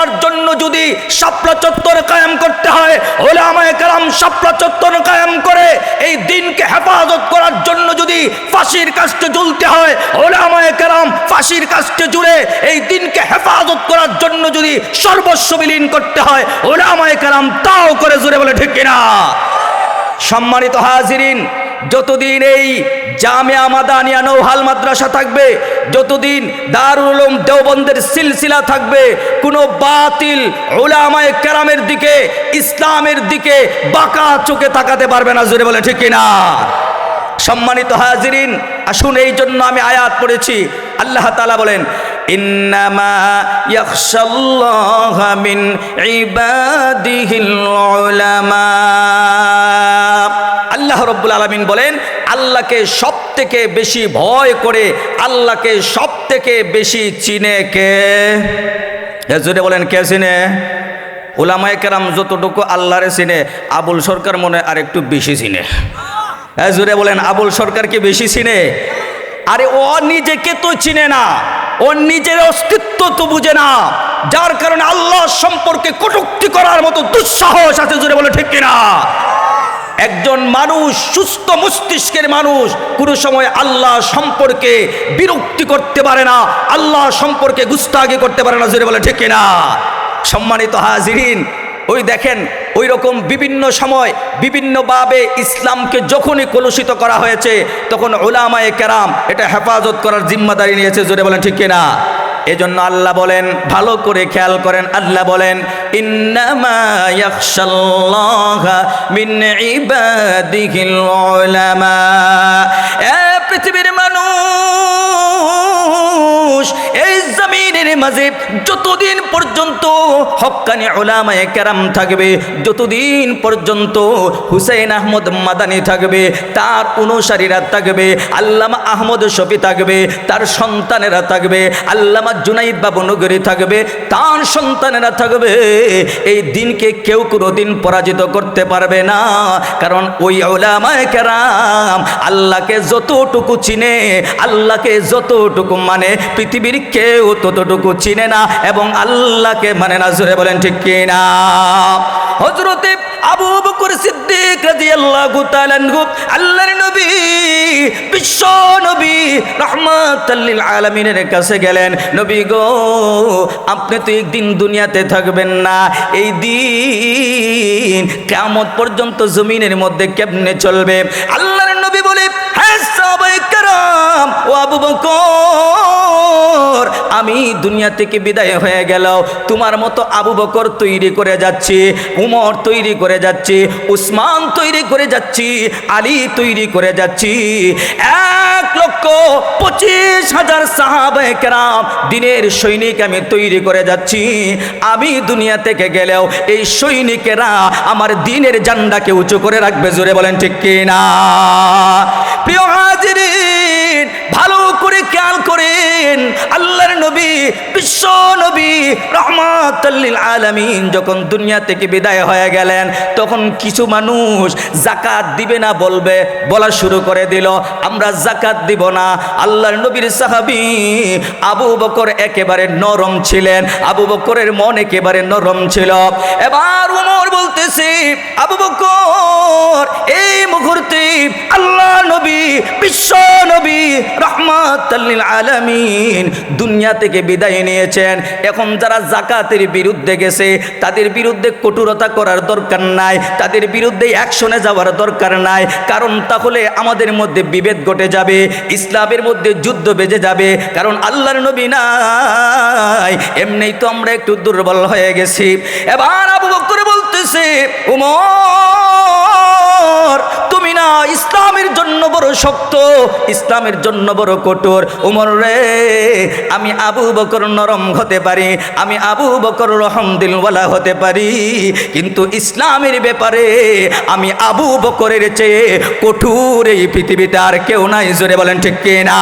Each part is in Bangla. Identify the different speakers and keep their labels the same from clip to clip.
Speaker 1: করার জন্য যদি শাপলা চত্বর কায়েম করতে হয়, উলামায়ে কেরাম শাপলা চত্বর কায়েম করে এই দিনকে হেফাজত করার জন্য যদি ফাঁসির কাস্টে ঝুলতে হয়, উলামায়ে কেরাম ফাঁসির কাস্টে ঝুলে এই দিনকে হেফাজত করার জন্য যদি সর্বস্ব বিলীন করতে হয়, উলামায়ে কেরাম তাও করে। জোরে বলে ঠিক কিনা? সম্মানিত হাজিরিন, যতদিন এই জামিয়া মাদানিয়া নৌহাল মাদ্রাসা থাকবে, যতদিন দারুল উলুম দেওবন্দের সিলসিলা থাকবে, কোনো বাতিল উলামায়ে কেরামের দিকে, ইসলামের দিকে বাঁকা চোখে তাকাতে পারবে না। জোরে বলে ঠিক কিনা? সম্মানিত হাজিরিন, আসুন, এই জন্য আমি আয়াত পড়েছি। আল্লাহ তাআলা বলেন, ইন্নামা ইয়াখশাল্লাহা মিন ইবাদিহিল উলামা। আল্লাহ রাব্বুল আলামিন বলেন, আল্লাহকে সবথেকে বেশি ভয় করে, আল্লাহকে সবথেকে বেশি চিনে কে? জোরে বলেন, কে চিনে? উলামায়ে কেরাম যতটুকু আল্লাহরে চিনে, আবুল সরকার মনে আর একটু বেশি চিনে। জোরে বলেন, আবুল সরকারকে বেশি চিনে? আরে ও নিজেকে তো চিনে না, ওর নিজের অস্তিত্ব তো বুঝে না, যার কারণে আল্লাহ সম্পর্কে কটূক্তি করার মতো দুঃসাহস আছে। জোরে বলে ঠিক কিনা? একজন মানুষ, সুস্থ মস্তিষ্কের মানুষ, কোনো সময় আল্লাহ সম্পর্কে বিরক্তি করতে পারে না, আল্লাহ সম্পর্কে গুস্তাগি করতে পারে না। জোরে বলে ঠিক কিনা? সম্মানিত হাজিরিন, ওই দেখেন, ওই রকম বিভিন্ন সময় বিভিন্নভাবে ইসলামকে যখনই কলুষিত করা হয়েছে, তখন উলামায়ে কেরাম এটা হেফাজত করার জিম্মাদারি নিয়েছে। জোরে বলেন ঠিক কিনা? এজন্য আল্লাহ বলেন, ভালো করে খেয়াল করেন, আল্লাহ বলেন, ইন্নামা ইয়াখশাল্লাহা মিন ইবাদিহিল উলামা। পৃথিবীর মানুষ, এই জমিনের মাঝে যতদিন পর্যন্ত হক্কানি উলামায়ে কেরাম থাকবে, যতদিন পর্যন্ত হুসাইন আহমদ মাদানী থাকবে, তার অনুসারীরা থাকবে, আল্লামা আহমদ শফি থাকবে, তার সন্তানেরা থাকবে, আল্লামা জুনাইদ বাবু নগরী থাকবে, তার সন্তানেরা থাকবে, এই দিনকে কেউ কোনোদিন পরাজিত করতে পারবে না। কারণ ওই উলামায়ে কেরাম আল্লাহকে যতটুকু চিনে, আল্লাহকে যতটুকু মানে, পৃথিবীর কেউ ততটুকু চিনে না এবং আল্লাহকে মানে না। জোরে বলেন ঠিক কিনা? হযরতে আবু বকর সিদ্দিক রাদিয়াল্লাহু তাআলা আনহু, আল্লাহর নবী, বিশ্ব নবী রাহমাতাল লিল আলামিনের কাছে গেলেন, নবী গো, আপনি তো একদিন দুনিয়াতে থাকবেন না, এই দিন কিয়ামত পর্যন্ত জমিনের মধ্যে কেমনে চলবে? আল্লাহর নবী বলে, হ্যাঁ সাহাবায়ে কেরাম, ও আবু বকর, আমি দুনিয়া থেকে বিদায় হয়ে গেল, তোমার মতো আবু বকর তৈরি করে যাচ্ছি, উমর তৈরি করে যাচ্ছি, উসমান তৈরি করে যাচ্ছি, আলী তৈরি করে যাচ্ছি, 1,25,000 সাহাবায়ে কেরাম দিনের সৈনিক আমি তৈরি করে যাচ্ছি। আমি দুনিয়া থেকে গেলেও এই সৈনিকেরা আমার দিনের ঝান্ডাকে উঁচু করে রাখবে। জোরে বলেন ঠিক কিনা? প্রিয় হাজিরিন, ভালো করে খেয়াল করেন, আল্লাহর নবী, বিশ্ব নবী রাহমাতাল লিল আলামিন যখন দুনিয়া থেকে বিদায় হয়ে গেলেন, তখন কিছু মানুষ যাকাত দিবে না বলা শুরু করে দিল, আমরা যাকাত দিব না। আল্লাহর নবীর সাহাবী আবু বকর একেবারে নরম ছিলেন, আবু বকরের মন একেবারে নরম ছিল। এবার উমর বলতেছে, আবু বকর, এই মুহূর্তে আল্লাহ নবী, বিশ্ব নবী রাহমাতাল লিল আলামিন দুনিয়া থেকে বিদায় নিয়েছেন। এখন যারা যাকাতের বিরুদ্ধে গেছে, তাদের বিরুদ্ধে কঠোরতা করার দরকার নাই, তাদের বিরুদ্ধে অ্যাকশনে যাওয়ার দরকার নাই, কারণ তাহলে আমাদের মধ্যে বিভেদ ঘটে যাবে, ইসলামের মধ্যে যুদ্ধ বেজে যাবে, কারণ আল্লাহর নবী নাই, এমনিই তো আমরা একটু দুর্বল হয়ে গেছি। এবার আবু বকর বলতেছে, উমর, তুমি না ইসলামের জন্য বড় শক্ত, ইসলামের জন্য বড় কঠোর। উমর রে, আমি আবু বকর নরম হতে পারি, আমি আবু বকর রহমদিলওয়ালা হতে পারি, কিন্তু ইসলামের ব্যাপারে আমি আবু বকরের চেয়ে কঠোর এই পৃথিবীতে আর কেউ নাই। জোরে বলেন ঠিক কিনা?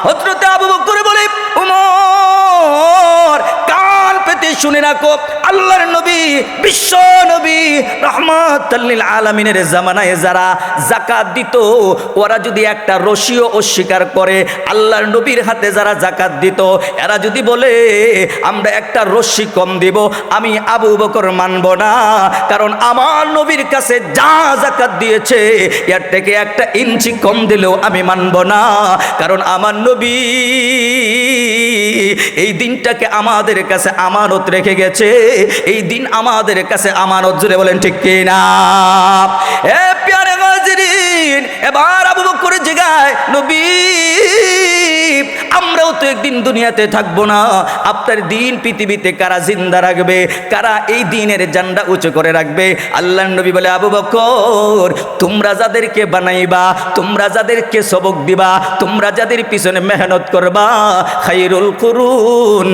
Speaker 1: হযরতে আবু বকর বলে, উমর, কান পেতে শুনে রাখো, আল্লাহর নবী, বিশ্ব নবী রাহমাতাল লিল আলামিনের জামানায় যারা যাকাত দিত, ওরা যদি একটা রশিও অস্বীকার করে, আল্লাহর নবীর হাতে যারা যাকাত দিত, এরা যদি বলে আমরা একটা রশি কম দিব, আমি আবু বকর মানব না, কারণ আমার নবীর কাছে যা যাকাত দিয়েছে এর থেকে একটা ইঞ্চি কম দিলেও আমি মানব না, কারণ আমার নবী এই দিনটাকে আমাদের কাছে আমানত রেখে গেছে, এই দিন আমাদের কাছে আমানত। জুড়ে বলেন ঠিক কিনা? এ প্যারে হাজিরিন, এবার আবু বকর জিগায়, নবী আমরাও তো একদিন দুনিয়াতে থাকবো না, আপনার দিন পৃথিবীতে কারা জিন্দা রাখবে, কারা এই দিনের জান্ডা উঁচু করে রাখবে? আল্লাহর নবী বলে, আবু বকর তোমরা যাদেরকে বানাইবা, তোমরা যাদেরকে সবক দিবা, তোমরা যাদের পিছনে মেহনত করবা, খায়রুল কুরুন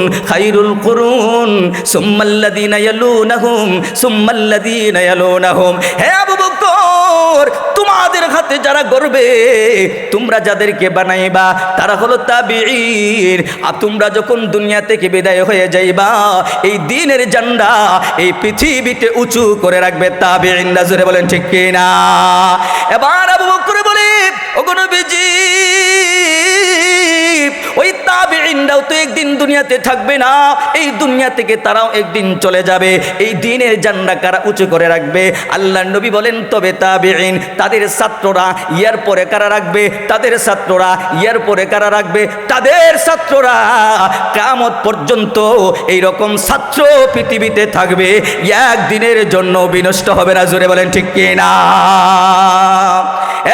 Speaker 1: সুম্মাল্লাযীনা ইয়ালুনাহুম সুম্মাল্লাযীনা ইয়ালুনাহুম। হে আবু বকর, তোমাদের হাতে যারা গড়বে, তোমরা যাদেরকে বানাইবা তারা হলো তাবিঈন, আর তোমরা যখন দুনিয়া থেকে বিদায় হয়ে যাইবা, এই দ্বীনের ঝান্ডা এই পৃথিবীতে উঁচু করে রাখবে তাবিঈনরা। জোরে বলেন ঠিক কিনা? এবার আবু বকর বলে, ওগো নবীজি, ওই তাবিঈনরাও তো একদিন দুনিয়াতে থাকবে না, এই দুনিয়া থেকে তারাও একদিন চলে যাবে, এই দ্বীনের ঝান্ডা কারা উঁচু করে রাখবে? আল্লাহর নবী বলেন, তবে তাবিঈন তাদের ছাত্ররা, ইয়ার পরে কারা রাখবে? তাদের ছাত্ররা, ইয়ার পরে কারা রাখবে? তাদের ছাত্ররা। কিয়ামত পর্যন্ত এই রকম ছাত্র পৃথিবীতে থাকবে, একদিনের জন্য বিনষ্ট হবে না। জোরে বলেন ঠিক কিনা?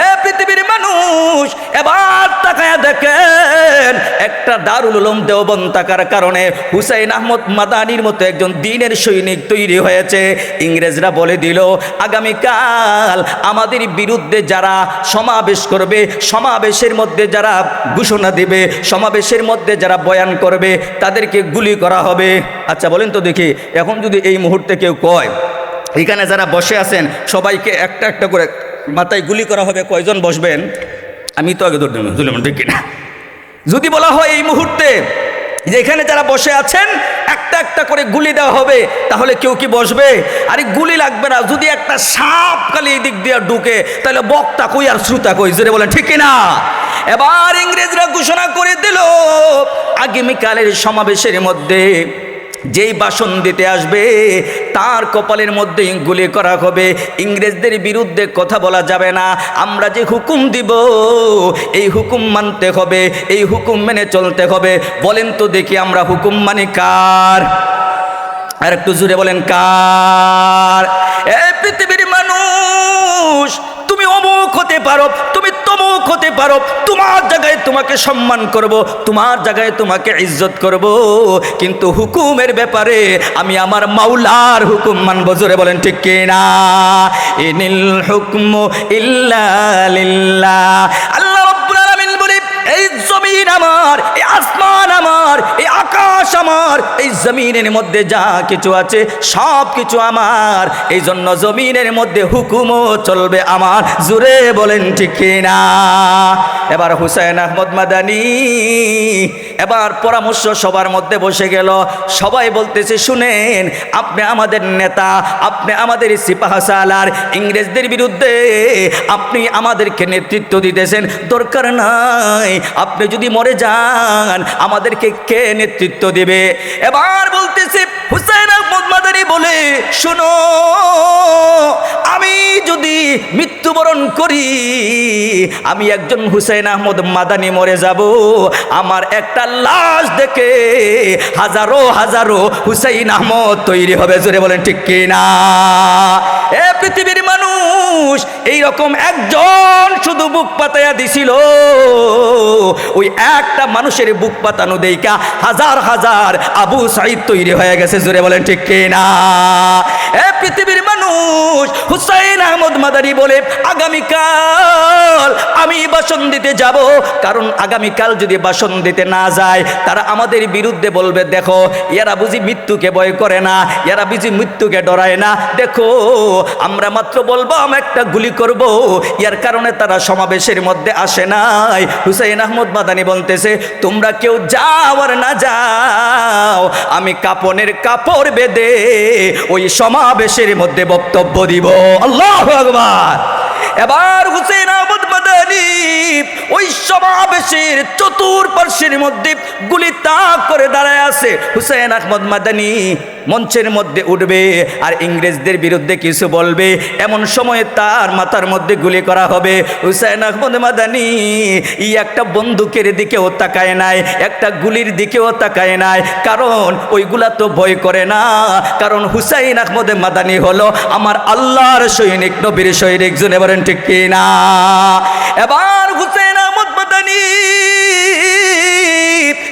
Speaker 1: এ পৃথিবীর মানুষ, এবার তাকায়া দেখেন, একটা দারুল উলুম দেওবন্দ থাকার কারণে হুসাইন আহমদ মাদানির মতো একজন দ্বীনের সৈনিক তৈরি হয়েছে। ইংরেজরা বলে দিল, আগামীকাল আমাদের বিরুদ্ধে যারা সমাবেশ করবে, সমাবেশের মধ্যে যারা ঘোষণা দিবে, সমাবেশের মধ্যে যারা বয়ান করবে, তাদেরকে গুলি করা হবে। আচ্ছা বলেন তো দেখি, এখন যদি এই মুহূর্তে কেউ কয় এখানে যারা বসে আছেন সবাইকে একটা একটা করে মাথায় গুলি করা হবে, কয়জন বসবেন? আমি তো আগে ধরে দিলাম, ঠিক কিনা? যদি বলা হয় এই মুহূর্তে যে এখানে যারা বসে আছেন একটা একটা করে গুলি দেওয়া হবে, তাহলে কেউ কি বসবে? আরে গুলি লাগবে না, যদি একটা সাপ খালি এই দিক দিয়ে ঢুকে, তাহলে বক্তা কই আর শ্রোতা কই? জোরে বলেন ঠিক কিনা? এবার ইংরেজরা ঘোষণা করে দিল, আগামীকালের সমাবেশের মধ্যে যেই ভাষণ দিতে আসবে তার কপালের মধ্যে গুলি করা হবে। ইংরেজদের বিরুদ্ধে কথা বলা যাবে না, আমরা যে হুকুম দিব এই হুকুম মানতে হবে, এই হুকুম মেনে চলতে হবে। বলেন তো দেখি, আমরা হুকুম মানি কার? আর একটু জোরে বলেন কার? এই পৃথিবীর মানুষ, তুমি অমুক হতে পারো, তুমি তমুক হতে পারো, তোমার জায়গায় তোমাকে সম্মান করব, তোমার জায়গায় তোমাকে ইজ্জত করব, কিন্তু হুকুমের ব্যাপারে আমি আমার মাওলার হুকুম মানব। জোরে বলেন ঠিক কিনা? ইনিল হুকমু ইল্লা লিল্লাহ। আল্লাহ রাব্বুল আলামিন বলে, এই জমিন আমার, এই আসমান আমার, এই আকাশ আমার, এই জমিনের মধ্যে যা কিছু আছে সব কিছু আমার, এই জন্য জমিনের মধ্যে হুকুমও চলবে আমার। জোরে বলেন ঠিক কিনা? এবার হুসাইন আহমদ মাদানি এবার পরামর্শ সবার মধ্যে বসে গেল। সবাই বলতেছে, শুনেন, আপনি আমাদের নেতা, আপনি আমাদের সিপাহসালার, ইংরেজদের বিরুদ্ধে আপনি আমাদেরকে নেতৃত্ব দিতেছেন, দরকার নাই, আপনি যদি মরে যান আমাদেরকে কে নেতৃত্ব দিবে? এবার বলতেছে হুসাইন আহমদ মাদানি বলে, শোনো, আমি যদি মৃত্যুবরণ করি, আমি একজন হুসাইন আহমদ মাদানি মরে যাব, আমার একটা লাশ দেখে হাজারো হাজারো হুসাইন আহমদ তৈরি হবে। জোরে বলেন ঠিক কিনা? এ পৃথিবীর মানুষ, এই রকম একজন শুধু বুক পাতায়া দিছিল, ওই একটা মানুষের বুক পাতানো দেইকা হাজার হাজার আবু সাঈদ তৈরি হয়ে গেছে। জোরে বলেন ঠিক কিনা? এ পৃথিবীর মানুষ, হুসাইন আহমদ মাদানি মাদানী বলে আগামীকাল আমি ভাষণ দিতে যাব, কারণ আগামীকাল যদি ভাষণ দিতে না যায় তারা আমাদের বিরুদ্ধে বলবে দেখো এরা বুঝি মৃত্যুকে ভয় করে না, এরা বুঝি মৃত্যুকে ডরায় না, দেখো আমরা মাত্র বলবো আমরা একটা গুলি করব, এর কারণে তারা সমাবেশের মধ্যে আসে নাই। হুসাইন আহমদ মাদানী বলতেছে তোমরা কেউ যাও আর না যাও, আমি কাপনের কাপড় বেঁধে ওই সমাবেশের মধ্যে বক্তব্য দিব। আল্লাহু আকবার। এবার হুসাইন আহমদ মাদানী ওই সমাবেশের চতুর্পার্শ্বের মধ্যে গুলি তাক করে দাঁড়ায় আছে। হুসাইন আহমদ মাদানী মঞ্চের মধ্যে উঠবে আর ইংরেজদের বিরুদ্ধে কিছু বলবে, এমন সময় তার মাথার মধ্যে গুলি করা হবে। হুসাইন আহমদ মাদানী একটা বন্দুকের দিকেও তাকায় নাই, একটা গুলির দিকেও তাকায় নাই, কারণ ওইগুলা তো ভয় করে না, কারণ হুসাইন আহমদ মাদানী হলো আমার আল্লাহর সৈনিক, নবীর সৈনিক। জুনে বলেন ঠিক কিনা? এবার হুসাইন আহমদ মাদানী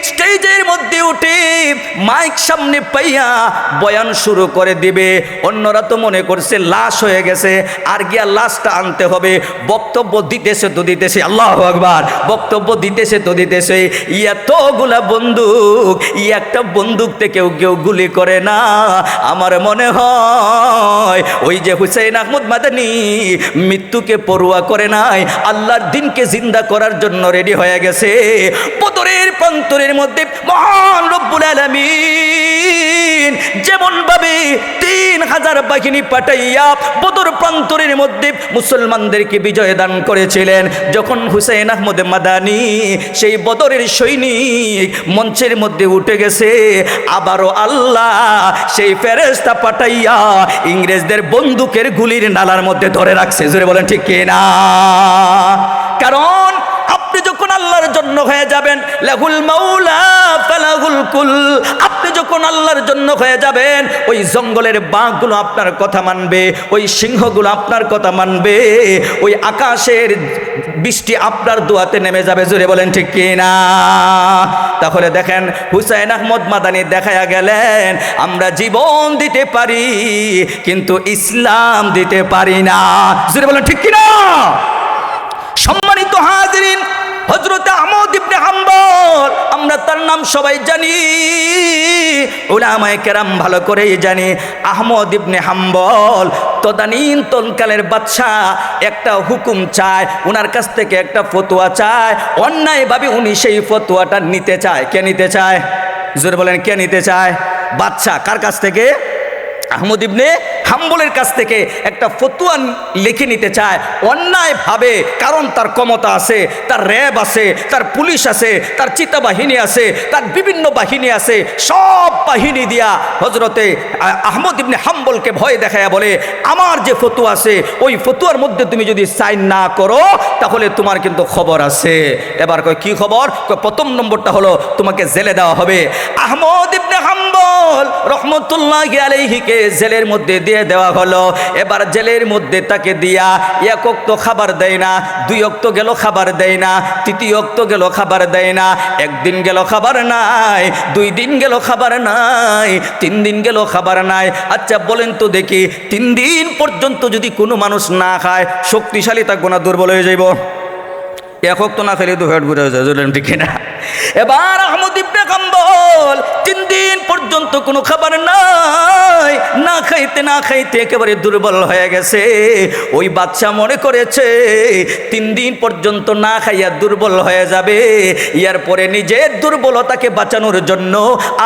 Speaker 1: স্টেজের মধ্যে উঠে মাইক সামনে পাইয়া বয়ান শুরু করে দিবে। অন্যরা তো মনে করছে লাশ হয়ে গেছে, আর গিয়া লাশটা আনতে হবে। বক্তব্য দিতেছে তো দিতেছে, আল্লাহু আকবার, বক্তব্য দিতেছে তো দিতেছে। এতগুলা বন্দুক, একটা বন্দুক থেকে কেউ গুলি করে না। আমার মনে হয় ওই যে হুসাইন আহমদ মাদানী মৃত্যুকে পরোয়া করে নাই, আল্লাহর দিনকে জিন্দা করার জন্য রেডি হয়ে গেছে। বদরের প্রান্তরের মধ্যে মহান রব্বুল আলামিন যেমন ভাবে 3000 বাহিনী পাঠাইয়া বদর প্রান্তরের মধ্যে মুসলমানদেরকে বিজয় দান করেছিলেন, যখন হুসাইন আহমদ মাদানী সেই বদরের সৈনিক মঞ্চের মধ্যে উঠে গেছে, আবারও আল্লাহ সেই ফেরেশতা পাঠাইয়া ইংরেজদের বন্দুকের গুলির নালার মধ্যে ধরে রাখছে। জোরে বলেন ঠিক কিনা? কারণ আপনি যখন আল্লাহর জন্য হয়ে যাবেন, লাহুল মাওলা ফালাহুল কুল, আপনি যখন আল্লাহর জন্য হয়ে যাবেন, ওই জঙ্গলের বাঘগুলো আপনার কথা মানবে, ওই সিংহগুলো আপনার কথা মানবে, ওই আকাশের বৃষ্টি আপনার দোয়াতে নেমে যাবে। জোরে বলেন ঠিক কিনা? তাহলে দেখেন হুসাইন আহমদ মাদানী দেখায়া গেলেন আমরা জীবন দিতে পারি কিন্তু ইসলাম দিতে পারি না। জোরে বলেন ঠিক কিনা? সম্মানিত হাজিরিন, হযরত আহমদ ইবনে হাম্বল, আমরা তার নাম সবাই জানি, উলামায়ে কেরাম ভালো করেই জানি। আহমদ ইবনে হাম্বল তদানীন্তনকালের বাদশা একটা হুকুম চায়, ওনার কাছ থেকে একটা ফতোয়া চায়, অন্যায়ভাবে উনি সেই ফতোয়াটা নিতে চায়। কে নিতে চায়? জোরে বলেন, কে নিতে চায়? বাদশা। কার কাছ থেকে? আহমদ ইবনে হাম্বলের কাছ থেকে একটা ফতোয়া লিখে নিতে চায় অন্যায়ভাবে, কারণ তার ক্ষমতা আছে, তার র্যাব আছে, তার পুলিশ আছে, তার চিতা বাহিনী আছে, তার বিভিন্ন বাহিনী আছে, সব বাহিনী দিয়া হজরতে আহমদ ইবনে হাম্বলকে ভয় দেখায়া বলে আমার যে ফতোয়া আছে ওই ফতোয়ার মধ্যে তুমি যদি সাইন না করো তাহলে তোমার কিন্তু খবর আছে। এবার কয় কি খবর? প্রথম নম্বরটা হলো তোমাকে জেলে দেওয়া হবে। আহমদ ইবনে হাম্বল রহমতুল্লাহি আলাইহিকে জেলের মধ্যে দিয়ে দেওয়া হলো। এবার জেলের মধ্যে তাকে দিয়া এক ওয়াক্ত খাবার দেয় না, 2 ওয়াক্ত গেল খাবার দেয় না, 3 ওয়াক্ত গেল খাবার দেয় না, 1 দিন গেল খাবার নাই, 2 দিন গেল খাবার নাই, 3 দিন গেল খাবার নাই। আচ্ছা বলেন তো দেখি, 3 দিন পর্যন্ত যদি কোনো মানুষ না খায় শক্তিশালী থাকবো না দুর্বল হয়ে যাইব? 1 ওয়াক্ত না খেলে তো হেড ঘুরে যায়, ঠিক না? এবার আহমদ ইবনে হাম্বল 3 দিন পর্যন্ত কোনো খাবার নাই, না খাইতে একেবারে দুর্বল হয়ে গেছে। ওই বাচ্চা মনে করেছে 3 দিন পর্যন্ত না খাইয়া দুর্বল হয়ে যাবে, এরপরে নিজের দুর্বলতাকে বাঁচানোর জন্য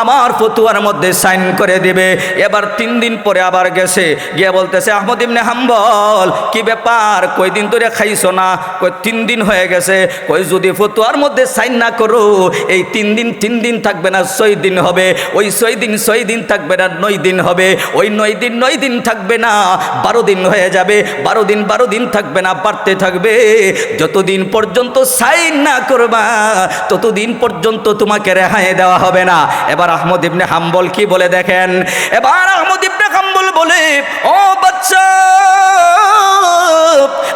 Speaker 1: আমার ফতোয়ার মধ্যে সাইন করে দিবে। এবার 3 দিন পরে আবার গেছে, গিয়ে বলতেছে আহমদ ইবনে হাম্বল কি ব্যাপার, কয়দিন ধরে খাইছো না? কয় 3 দিন হয়ে গেছে। কয় যদি ফতোয়ার মধ্যে সাইন না করো এই 3 দিন থাকবে না, 6 দিন হবে, ওই 6 দিন থাকবে না, 9 দিন হবে, ওই 9 দিন থাকবে না, 12 দিন হয়ে যাবে, 12 দিন থাকবে না, বাড়তে থাকবে। যতদিন পর্যন্ত সাইন না করবা ততদিন পর্যন্ত তোমাকে রেহাই দেওয়া হবে না। এবার আহমদ ইবনে হাম্বল কি বলে দেখেন, এবার আহমদ ইবনে হাম্বল হাম্বল বলে, ও বাচ্চা,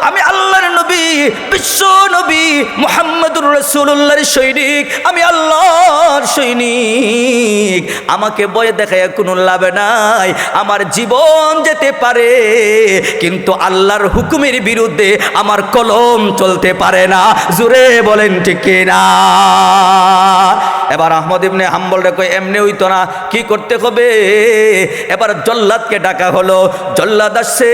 Speaker 1: আমি আল্লাহর নবী, বিশ্ব নবী মুহাম্মদুর রাসূলুল্লাহর সৈনিক, আমি আল্লাহর সৈনিক, আমাকে ভয় দেখায় কোনো লাভ নাই, আমার জীবন যেতে পারে কিন্তু আল্লাহর হুকুমের বিরুদ্ধে আমার কলম চলতে পারে না। জোরে বলেন ঠিক কিনা? এবার আহমদ ইবনে হাম্বল রে কই এমনি হইতো না, কি করতে হবে? এবার জল্লাদকে ডাকা হলো। জল্লাদ আসছে,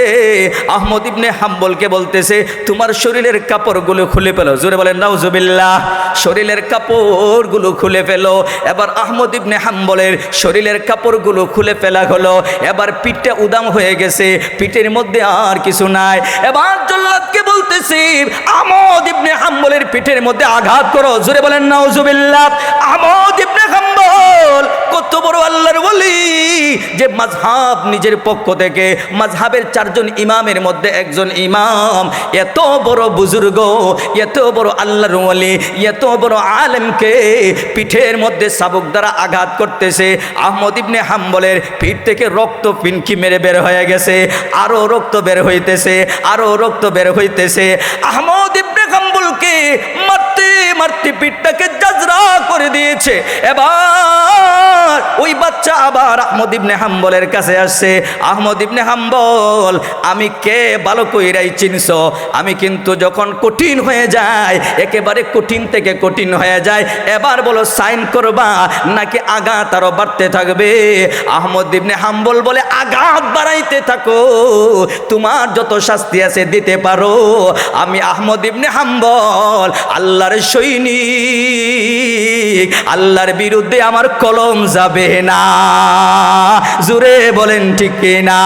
Speaker 1: আহমদ ইবনে হাম্বলকে বলতেছে, তোমার শরীরের কাপড়গুলো খুলে ফেলো। জোরে বলেন নাউজুবিল্লাহ। শরীরের কাপড়গুলো খুলে ফেলো। এবার আহমদ ইবনে হাম্বলের শরীরের কাপড়গুলো খুলে ফেলা হলো। এবার পিঠটা উদাম হয়ে গেছে, পিঠের মধ্যে আর কিছু নাই। এবার জল্লাদকে বলতেছি, আহমদ ইবনে হাম্বলের পিঠের মধ্যে আঘাত করো। জোরে বলেন নাউজুবিল্লাহ। আহমদ ইবনে হাম্বল কত বড় আল্লাহর ওলি, যে মাযহাব নিজের পক্ষ থেকে, মাযহাবের 4 জন ইমামের মধ্যে একজন ইমাম, এত বড় বুজুর্গ, এত বড় আল্লাহর ওলি, এত বড় আলেমকে পিঠের মধ্যে চাবুক দ্বারা আঘাত করতেছে। আহমদ ইবনে হাম্বলের পিঠ থেকে রক্ত পিনকি মেরে বের হয়ে গেছে, আরো রক্ত বের হইতেছে, আরো রক্ত বের হইতেছে। আহমদ ইবনে হাম্বলকে মারতে মারতে পিঠটাকে জাজরা করে দিয়েছে। এবার ওই বাচ্চা আবার আহমদ ইবনে হাম্বলের কাছে আসছে। আহমদ ইবনে হাম্বল, আমি কে ভালো কইরাই চিনছ, আমি কিন্তু যখন কঠিন হয়ে যায়, একেবারে কঠিন থেকে কঠিন হয়ে যায়, এবার বলো সাইন করবা নাকি আঘাত আরো বাড়তে থাকবে? আহমদ ইবনে হাম্বল বলে, আঘাত বাড়াইতে থাকো, তোমার যত শাস্তি আছে দিতে পারো। আমি আহমদ ইবনে হাম্বল আল্লাহর সৈনিক, আল্লাহর বিরুদ্ধে আমার কলম যাবে না। জোরে বলেন ঠিক কিনা?